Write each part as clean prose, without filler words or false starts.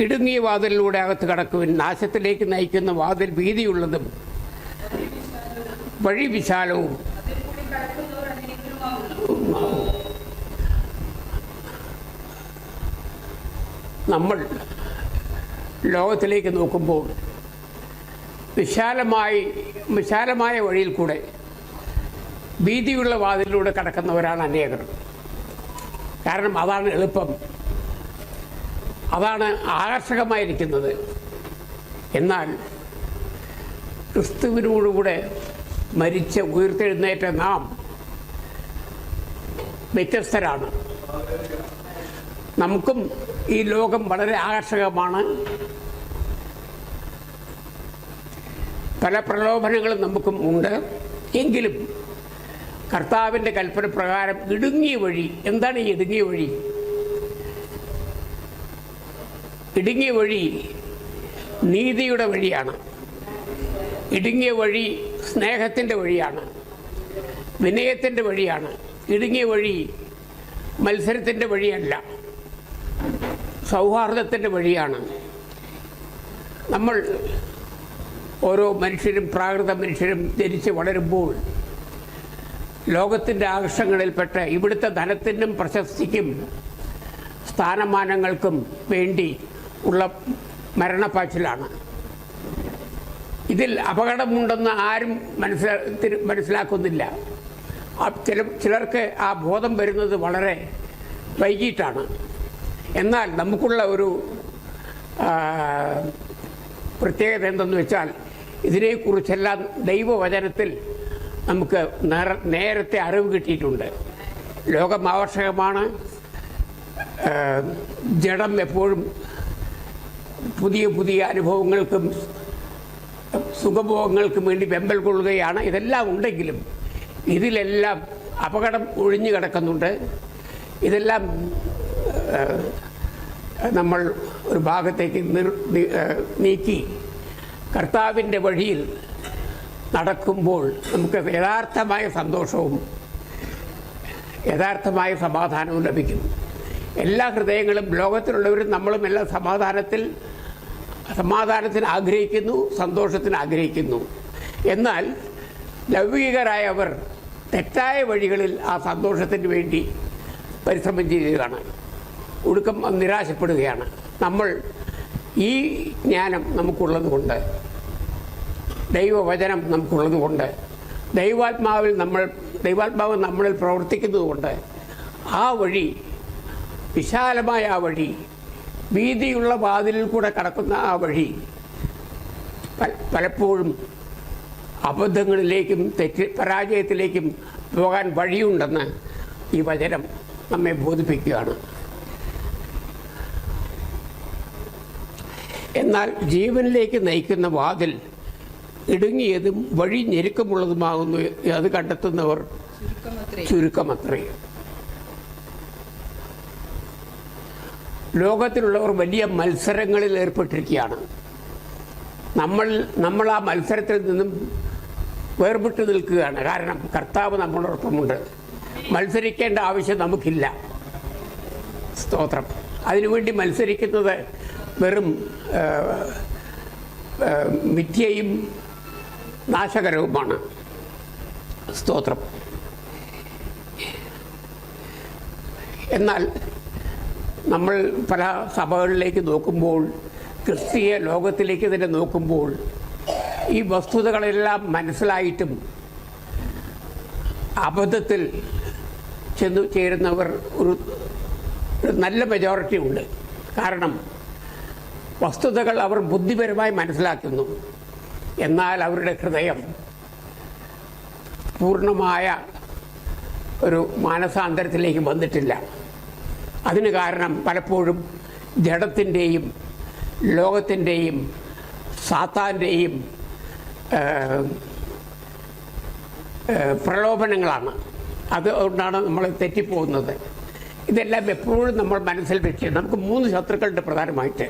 ഇടുങ്ങിയ വാതിലിലൂടെ അകത്ത് കടക്കുവിൻ. നാശത്തിലേക്ക് നയിക്കുന്ന വാതിൽ വീതിയുള്ളതും വഴി വിശാലവും നമ്മൾ ലോകത്തിലേക്ക് നോക്കുമ്പോൾ വിശാലമായ വഴിയിൽ കൂടെ വീതിയുള്ള വാതിലിലൂടെ കടക്കുന്നവരാണ് അനേകർ. കാരണം അതാണ് എളുപ്പം, അതാണ് ആകർഷകമായിരിക്കുന്നത്. എന്നാൽ ക്രിസ്തുവിനോടുകൂടെ മരിച്ച് ഉയർത്തെഴുന്നേറ്റ നാം വ്യത്യസ്തരാണ്. നമുക്കും ഈ ലോകം വളരെ ആകർഷകമാണ്. പല പ്രലോഭനങ്ങളും നമുക്കും ഉണ്ട്. എങ്കിലും കർത്താവിൻ്റെ കൽപ്പന പ്രകാരം ഇടുങ്ങിയ വഴി. എന്താണ് ഈ ഇടുങ്ങിയ വഴി? ഇടുങ്ങിയ വഴി നീതിയുടെ വഴിയാണ്. ഇടുങ്ങിയ വഴി സ്നേഹത്തിൻ്റെ വഴിയാണ്, വിനയത്തിൻ്റെ വഴിയാണ്. ഇടുങ്ങിയ വഴി മത്സരത്തിൻ്റെ വഴിയല്ല, സൗഹാർദ്ദത്തിൻ്റെ വഴിയാണ്. നമ്മൾ ഓരോ മനുഷ്യരും, പ്രാകൃത മനുഷ്യരും ജനിച്ച് വളരുമ്പോൾ ലോകത്തിൻ്റെ ആകർഷങ്ങളിൽപ്പെട്ട് ഇവിടുത്തെ ധനത്തിനും പ്രശസ്തിക്കും സ്ഥാനമാനങ്ങൾക്കും വേണ്ടി ഉള്ള മരണപ്പാച്ചിലാണ്. ഇതിൽ അപകടമുണ്ടെന്ന് ആരും മനസ്സിലാക്കുന്നില്ല. ചിലർക്ക് ആ ബോധം വരുന്നത് വളരെ വൈകിട്ടാണ്. എന്നാൽ നമുക്കുള്ള ഒരു പ്രത്യേകത എന്തെന്ന് വെച്ചാൽ, ഇതിനെക്കുറിച്ചെല്ലാം ദൈവവചനത്തിൽ നമുക്ക് നേരത്തെ അറിവ് കിട്ടിയിട്ടുണ്ട്. ലോകം ആകർഷകമാണ്. ജഡം എപ്പോഴും പുതിയ പുതിയ അനുഭവങ്ങൾക്കും സുഖഭോഗങ്ങൾക്കും വേണ്ടി വെമ്പൽ കൊള്ളുകയാണ്. ഇതെല്ലാം ഉണ്ടെങ്കിലും ഇതിലെല്ലാം അപകടം ഒഴിഞ്ഞു കിടക്കുന്നുണ്ട്. ഇതെല്ലാം നമ്മൾ ഒരു ഭാഗത്തേക്ക് നീക്കി കർത്താവിൻ്റെ വഴിയിൽ നടക്കുമ്പോൾ നമുക്ക് യഥാർത്ഥമായ സന്തോഷവും യഥാർത്ഥമായ സമാധാനവും ലഭിക്കും. എല്ലാ ഹൃദയങ്ങളും, ലോകത്തിലുള്ളവരും നമ്മളും എല്ലാം സമാധാനത്തിന് ആഗ്രഹിക്കുന്നു, സന്തോഷത്തിന് ആഗ്രഹിക്കുന്നു. എന്നാൽ ലൗകികരായവർ തെറ്റായ വഴികളിൽ ആ സന്തോഷത്തിന് വേണ്ടി പരിശ്രമം ചെയ്യുകയാണ്, ഒടുക്കം നിരാശപ്പെടുകയാണ്. നമ്മൾ ഈ ജ്ഞാനം നമുക്കുള്ളത് കൊണ്ട്, ദൈവവചനം നമുക്കുള്ളത് കൊണ്ട്, ദൈവാത്മാവ് നമ്മളിൽ പ്രവർത്തിക്കുന്നത് കൊണ്ട് ആ വഴി, വിശാലമായ ആ വഴി, വീതിയുള്ള വാതിലിൽ കൂടെ കടക്കുന്ന ആ വഴി പലപ്പോഴും അബദ്ധങ്ങളിലേക്കും പരാജയത്തിലേക്കും പോകാൻ വഴിയുണ്ടെന്ന് ഈ വചനം നമ്മെ ബോധിപ്പിക്കുകയാണ്. എന്നാൽ ജീവനിലേക്ക് നയിക്കുന്ന വാതിൽ ഇടുങ്ങിയതും വഴി ഞെരുക്കമുള്ളതുമാകുന്നു, അത് കണ്ടെത്തുന്നവർ ചുരുക്കമത്രേ. ലോകത്തിലുള്ളവർ വലിയ മത്സരങ്ങളിൽ ഏർപ്പെട്ടിരിക്കുകയാണ്. നമ്മൾ ആ മത്സരത്തിൽ നിന്നും വേർപെട്ട് നിൽക്കുകയാണ്. കാരണം കർത്താവ് നമ്മളോടൊപ്പമുണ്ട്. മത്സരിക്കേണ്ട ആവശ്യം നമുക്കില്ല. സ്തോത്രം. അതിനുവേണ്ടി മത്സരിക്കുന്നത് വെറും മിഥ്യയും നാശകരവുമാണ്. സ്തോത്രം. എന്നാൽ നമ്മൾ പല സഭകളിലേക്ക് നോക്കുമ്പോൾ, ക്രിസ്തീയ ലോകത്തിലേക്ക് തന്നെ നോക്കുമ്പോൾ, ഈ വസ്തുതകളെല്ലാം മനസ്സിലായിട്ടും അബദ്ധത്തിൽ ചെന്നു ചേരുന്നവർ ഒരു നല്ല മെജോറിറ്റി ഉണ്ട്. കാരണം വസ്തുതകൾ അവർ ബുദ്ധിപരമായി മനസ്സിലാക്കുന്നു, എന്നാൽ അവരുടെ ഹൃദയം പൂർണ്ണമായ ഒരു മാനസാന്തരത്തിലേക്ക് വന്നിട്ടില്ല. അതിന് കാരണം പലപ്പോഴും ജഡത്തിൻ്റെയും ലോകത്തിൻ്റെയും സാത്താൻ്റെയും പ്രലോഭനങ്ങളാണ്. അതുകൊണ്ടാണ് നമ്മൾ തെറ്റിപ്പോകുന്നത്. ഇതെല്ലാം എപ്പോഴും നമ്മൾ മനസ്സിൽ വെച്ച്, നമുക്ക് 3 ശത്രുക്കളുണ്ട് പ്രധാനമായിട്ട്.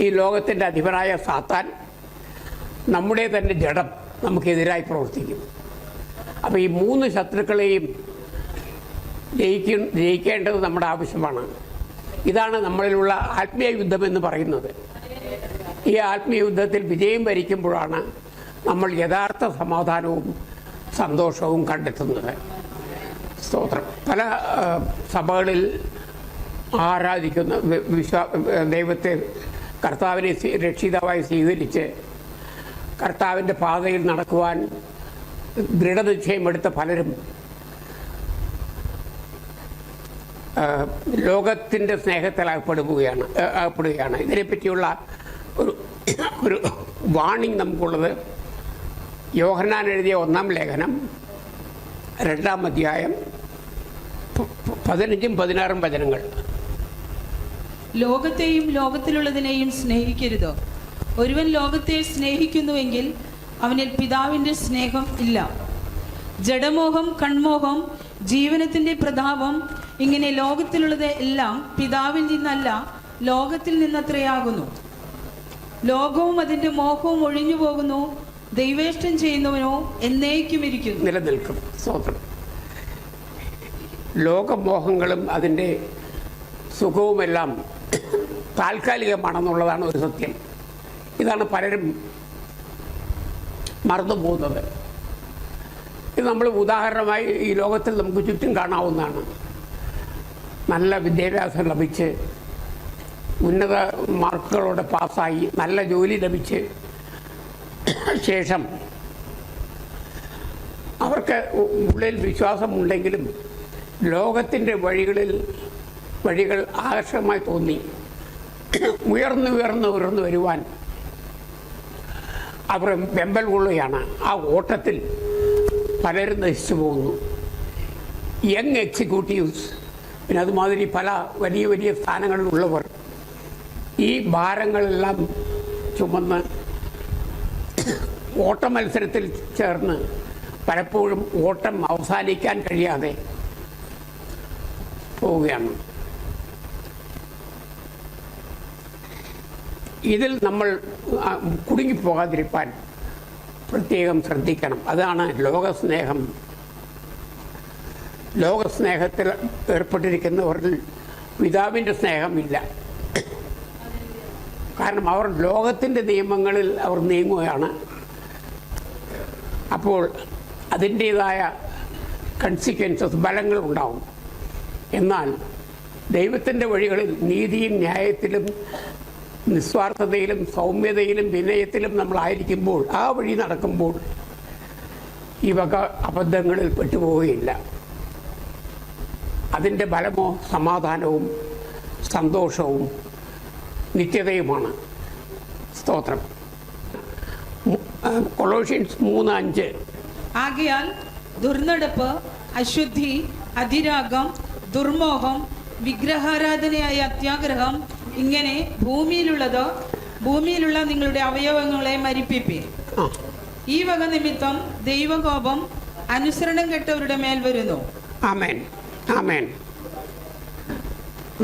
ഈ ലോകത്തിൻ്റെ അധിപനായ സാത്താൻ, നമ്മുടെ തന്നെ ജഡം നമുക്കെതിരായി പ്രവർത്തിക്കും. അപ്പോൾ ഈ 3 ശത്രുക്കളെയും ജയിക്കേണ്ടത് നമ്മുടെ ആവശ്യമാണ്. ഇതാണ് നമ്മളിലുള്ള ആത്മീയ യുദ്ധം എന്ന് പറയുന്നത്. ഈ ആത്മീയ യുദ്ധത്തിൽ വിജയം വരിക്കുമ്പോഴാണ് നമ്മൾ യഥാർത്ഥ സമാധാനവും സന്തോഷവും കണ്ടെത്തുന്നത്. സ്തോത്രം. പല സഭകളിൽ ആരാധിക്കുന്ന ദൈവത്തെ, കർത്താവിനെ രക്ഷിതാവായി സ്വീകരിച്ച് കർത്താവിൻ്റെ പാതയിൽ നടക്കുവാൻ ദൃഢനിശ്ചയമെടുത്ത പലരും ലോകത്തിൻ്റെ സ്നേഹത്തിൽ അകപ്പെടുകയാണ്. ഇതിനെപ്പറ്റിയുള്ള ഒരു വാണിംഗ് നമുക്കുള്ളത് യോഹന്നാൻ എഴുതിയ 1-ാം ലേഖനം 2-ാം അധ്യായം 15-ഉം 16-ഉം വചനങ്ങൾ. ലോകത്തെയും ലോകത്തിലുള്ളതിനെയും സ്നേഹിക്കരുത്. ഒരുവൻ ലോകത്തെ സ്നേഹിക്കുന്നുവെങ്കിൽ അവനിൽ പിതാവിൻ്റെ സ്നേഹം ഇല്ല. ജഡമോഹം, കൺമോഹം, ജീവനത്തിൻ്റെ പ്രതാപം, ഇങ്ങനെ ലോകത്തിലുള്ളത് എല്ലാം പിതാവിൽ നിന്നല്ല, ലോകത്തിൽ നിന്നത്രയാകുന്നു. ലോകവും അതിൻ്റെ മോഹവും ഒഴിഞ്ഞു പോകുന്നു, ദൈവേഷ്ടം ചെയ്യുന്നവനോ എന്നേക്കും ഇരിക്കുന്നു, നിലനിൽക്കും. സ്തോത്രം. ലോകമോഹങ്ങളും അതിൻ്റെ സുഖവുമെല്ലാം താൽക്കാലികമാണെന്നുള്ളതാണ് ഒരു സത്യം. ഇതാണ് പലരും മറന്നുപോകുന്നത്. ഇത് നമ്മൾ ഉദാഹരണമായി ഈ ലോകത്തിൽ നമുക്ക് ചുറ്റും കാണാവുന്നതാണ്. നല്ല വിദ്യാഭ്യാസം ലഭിച്ച് ഉന്നത മാർക്കുകളോടെ പാസ്സായി നല്ല ജോലി ലഭിച്ച് ശേഷം അവർക്ക് ഉള്ളിൽ വിശ്വാസമുണ്ടെങ്കിലും ലോകത്തിൻ്റെ വഴികൾ ആകർഷകമായി തോന്നി ഉയർന്നു വരുവാൻ അവർ വെമ്പൽ കൊള്ളുകയാണ്. ആ ഓട്ടത്തിൽ പലരും നശിച്ചു പോകുന്നു. യങ് എക്സിക്യൂട്ടീവ്സ്, പിന്നെ അതുമാതിരി പല വലിയ സ്ഥാനങ്ങളിലുള്ളവർ ഈ ഭാരങ്ങളെല്ലാം ചുമന്ന് ഓട്ട മത്സരത്തിൽ ചേർന്ന് പലപ്പോഴും ഓട്ടം അവസാനിക്കാൻ കഴിയാതെ പോവുകയാണ്. ഇതിൽ നമ്മൾ കുടുങ്ങിപ്പോകാതിരിക്കാൻ പ്രത്യേകം ശ്രദ്ധിക്കണം. അതാണ് ലോകസ്നേഹത്തിൽ ഏർപ്പെട്ടിരിക്കുന്നവരിൽ പിതാവിൻ്റെ സ്നേഹമില്ല. കാരണം അവർ ലോകത്തിൻ്റെ നിയമങ്ങളിൽ അവർ നീങ്ങുകയാണ്. അപ്പോൾ അതിൻ്റേതായ കൺസിക്വൻസസ്, ഫലങ്ങൾ ഉണ്ടാവും. എന്നാൽ ദൈവത്തിൻ്റെ വഴികളിൽ നീതിയും ന്യായത്തിലും നിസ്വാർത്ഥതയിലും സൗമ്യതയിലും വിനയത്തിലും നമ്മളായിരിക്കുമ്പോൾ, ആ വഴി നടക്കുമ്പോൾ ഈ വക അബദ്ധങ്ങളിൽ പെട്ടുപോവുകയില്ല. അതിൻ്റെ ഫലമോ സമാധാനവും സന്തോഷവും നിത്യതയുമാണ്. സ്തോത്രം. കൊളോഷ്യൻസ് 3:5. ആകയാൽ ദുർനടപ്പ്, അശുദ്ധി, അതിരാഗം, ദുർമോഹം, വിഗ്രഹാരാധനയായ അത്യാഗ്രഹം, ഇങ്ങനെ ഭൂമിയിലുള്ള നിങ്ങളുടെ അവയവങ്ങളെ മരിപ്പിപ്പീൻ. ഈ വക നിമിത്തം ദൈവകോപം അനുസരണം കെട്ടവരുടെ മേൽ വരുന്നു. ആമേൻ, ആമേൻ.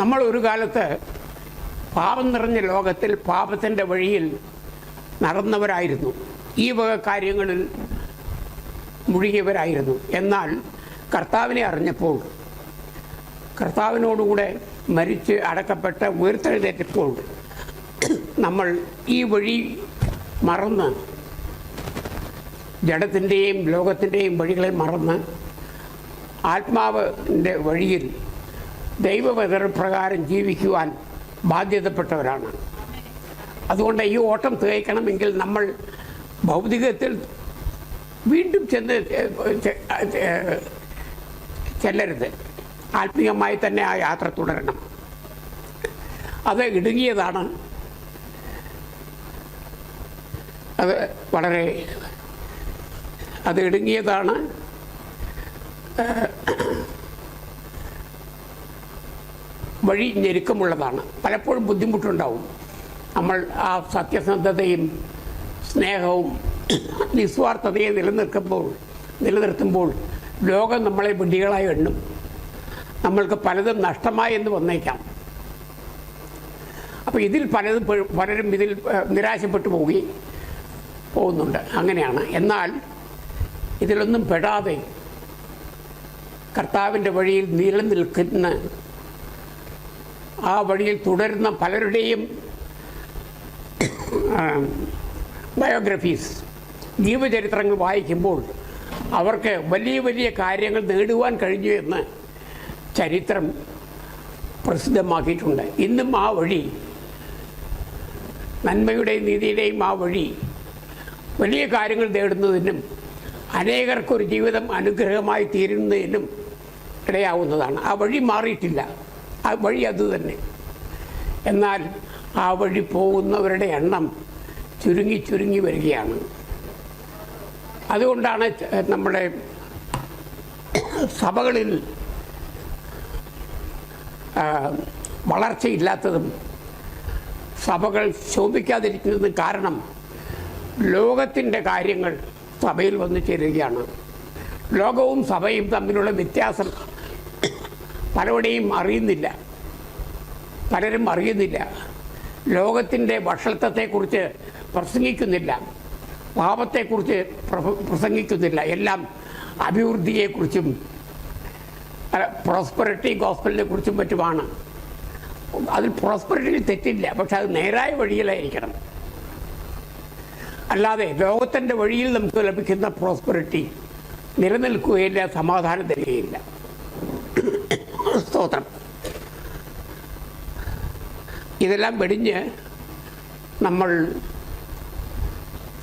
നമ്മൾ ഒരു കാലത്ത് പാപം നിറഞ്ഞ ലോകത്തിൽ പാപത്തിൻ്റെ വഴിയിൽ നടന്നവരായിരുന്നു. ഈ വക കാര്യങ്ങളിൽ മുഴുകിയവരായിരുന്നു. എന്നാൽ കർത്താവിനെ അറിഞ്ഞപ്പോൾ, കർത്താവിനോടുകൂടെ മരിച്ച് അടക്കപ്പെട്ട് ഉയർത്തെഴുന്നേറ്റപ്പോൾ നമ്മൾ ഈ വഴി മറന്ന്, ജഡത്തിൻ്റെയും ലോകത്തിൻ്റെയും വഴികളെ മറന്ന് ആത്മാവിൻ്റെ വഴിയിൽ ദൈവവചനപ്രകാരം ജീവിക്കുവാൻ ബാധ്യതപ്പെട്ടവരാണ്. അതുകൊണ്ട് ഈ ഓട്ടം തികയ്ക്കണമെങ്കിൽ നമ്മൾ ഭൗതികത്തിൽ വീണ്ടും ചെല്ലരുത്. ആത്മീയമായി തന്നെ ആ യാത്ര തുടരണം. അത് ഇടുങ്ങിയതാണ്. അത് ഇടുങ്ങിയതാണ്. വഴി ഞെരുക്കമുള്ളതാണ്. പലപ്പോഴും ബുദ്ധിമുട്ടുണ്ടാവും. നമ്മൾ ആ സത്യസന്ധതയും സ്നേഹവും നിസ്വാർത്ഥതയെ നിലനിർത്തുമ്പോൾ ലോകം നമ്മളെ വിഡ്ഢികളായി എണ്ണും. നമ്മൾക്ക് പലതും നഷ്ടമായി എന്ന് വന്നേക്കാം. അപ്പോൾ പലരും ഇതിൽ നിരാശപ്പെട്ടു പോകുന്നുണ്ട്. അങ്ങനെയാണ്. എന്നാൽ ഇതിലൊന്നും പെടാതെ കർത്താവിൻ്റെ വഴിയിൽ നിലനിൽക്കുന്ന ആ വഴിയിൽ തുടരുന്ന പലരുടെയും ബയോഗ്രഫീസ്, ജീവചരിത്രങ്ങൾ വായിക്കുമ്പോൾ അവർക്ക് വലിയ വലിയ കാര്യങ്ങൾ നേടുവാൻ കഴിഞ്ഞു എന്ന് ചരിത്രം പ്രസിദ്ധമാക്കിയിട്ടുണ്ട്. ഇന്നും ആ വഴി, നന്മയുടെയും നീതിയുടെയും ആ വഴി വലിയ കാര്യങ്ങൾ നേടുന്നതിനും അനേകർക്കൊരു ജീവിതം അനുഗ്രഹമായി തീരുന്നതിനും ഇടയാവുന്നതാണ്. ആ വഴി മാറിയിട്ടില്ല, ആ വഴി അതുതന്നെ. എന്നാൽ ആ വഴി പോകുന്നവരുടെ എണ്ണം ചുരുങ്ങി ചുരുങ്ങി വരികയാണ്. അതുകൊണ്ടാണ് നമ്മുടെ സഭകളിൽ വളർച്ചയില്ലാത്തതും സഭകൾ ശോഭിക്കാതിരിക്കുന്നതും കാരണം ലോകത്തിൻ്റെ കാര്യങ്ങൾ സഭയിൽ വന്നു ചേരുകയാണ്. ലോകവും സഭയും തമ്മിലുള്ള വ്യത്യാസം പലരുടെയും അറിയുന്നില്ല, പലരും അറിയുന്നില്ല. ലോകത്തിൻ്റെ വഷളത്വത്തെക്കുറിച്ച് പ്രസംഗിക്കുന്നില്ല, പാപത്തെക്കുറിച്ച് പ്രസംഗിക്കുന്നില്ല. എല്ലാം അഭിവൃദ്ധിയെക്കുറിച്ചും പ്രോസ്പെറിറ്റി ഗോസ്പലിനെ കുറിച്ചും മറ്റുമാണ്. അതിൽ പ്രോസ്പെറിറ്റിയിൽ തെറ്റില്ല, പക്ഷെ അത് നേരായ വഴിയിലായിരിക്കണം. അല്ലാതെ ലോകത്തിൻ്റെ വഴിയിൽ നമുക്ക് ലഭിക്കുന്ന പ്രോസ്പെറിറ്റി നിലനിൽക്കുകയില്ല, സമാധാനം തരികയില്ല. സ്തോത്രം. ഇതെല്ലാം വെടിഞ്ഞ് നമ്മൾ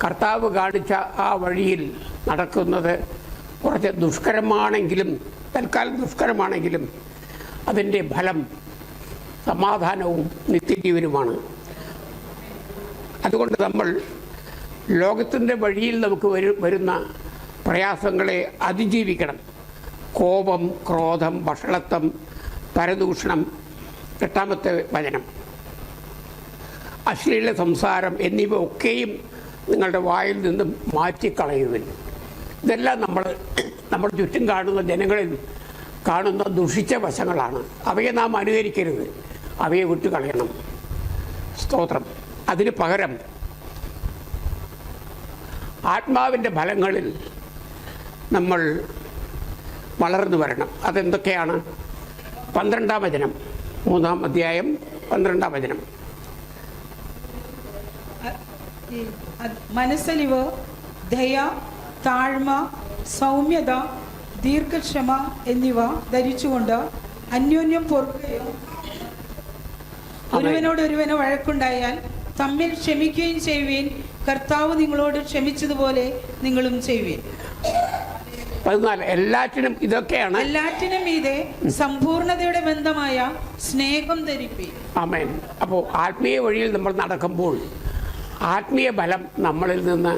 കർത്താവ് കാണിച്ച ആ വഴിയിൽ നടക്കുന്നത് കുറച്ച് ദുഷ്കരമാണെങ്കിലും, തൽക്കാലം ദുഷ്കരമാണെങ്കിലും അതിൻ്റെ ഫലം സമാധാനവും നിത്യജീവനുമാണ്. അതുകൊണ്ട് നമ്മൾ ലോകത്തിൻ്റെ വഴിയിൽ നമുക്ക് വരുന്ന പ്രയാസങ്ങളെ അതിജീവിക്കണം. കോപം, ക്രോധം, വഷളത്വം, പരദൂഷണം, 8-ാമത്തെ വചനം, അശ്ലീല സംസാരം എന്നിവ ഒക്കെയും നിങ്ങളുടെ വായിൽ നിന്നും മാറ്റിക്കളയുവിൻ. ഇതെല്ലാം നമ്മൾ ചുറ്റും കാണുന്ന ജനങ്ങളിൽ കാണുന്ന ദുഷിച്ച വശങ്ങളാണ്. അവയെ നാം അനുകരിക്കരുത്, അവയെ വിട്ടുകളയണം. സ്തോത്രം. അതിന് പകരം ആത്മാവിൻ്റെ ഫലങ്ങളിൽ നമ്മൾ വളർന്നു വരണം. അതെന്തൊക്കെയാണ്? 12-ാം വചനം, 3-ാം അധ്യായം 12-ാം വചനം. മനസ്സലിവ്, ദയ, താഴ്മ, സൗമ്യത, ദീർഘക്ഷമ എന്നിവ ധരിച്ചുകൊണ്ട് അന്യോന്യം പൊറുക്കുകയും ഒരുവനോടൊരുവന് വഴക്കുണ്ടായാൽ തമ്മിൽ ക്ഷമിക്കുകയും ചെയ്യുവീൻ. കർത്താവ് നിങ്ങളോട് ക്ഷമിച്ചതുപോലെ നിങ്ങളും ചെയ്യുവീൻ. 14 എല്ലാറ്റിനും ഇതൊക്കെയാണ്. എല്ലാറ്റിനും ഇതേ സമ്പൂർണതയുടെ ബന്ധമായ സ്നേഹം ധരിപ്പി. ആമേൻ. അപ്പോൾ ആത്മീയ വഴിയിൽ നമ്മൾ നടക്കുമ്പോൾ ആത്മീയ ബലം നമ്മളിൽ നിന്ന്,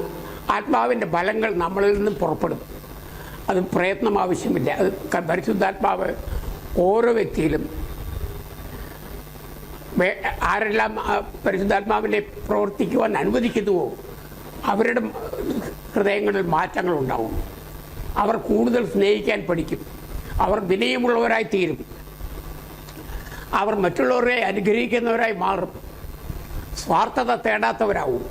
ആത്മാവിൻ്റെ ഫലങ്ങൾ നമ്മളിൽ നിന്ന് പുറപ്പെടും. അത് പ്രയത്നം ആവശ്യമില്ല. അത് പരിശുദ്ധാത്മാവ് ഓരോ വ്യക്തിയിലും ആരെല്ലാം പരിശുദ്ധാത്മാവിനെ പ്രവർത്തിക്കുവാൻ അനുവദിക്കുന്നുവോ അവരുടെ ഹൃദയങ്ങളിൽ മാറ്റങ്ങളുണ്ടാവും. അവർ കൂടുതൽ സ്നേഹിക്കാൻ പഠിക്കും. അവർ വിനയമുള്ളവരായി തീരും. അവർ മറ്റുള്ളവരെ അനുഗ്രഹിക്കുന്നവരായി മാറും. സ്വാർത്ഥത തേടാത്തവരാവും.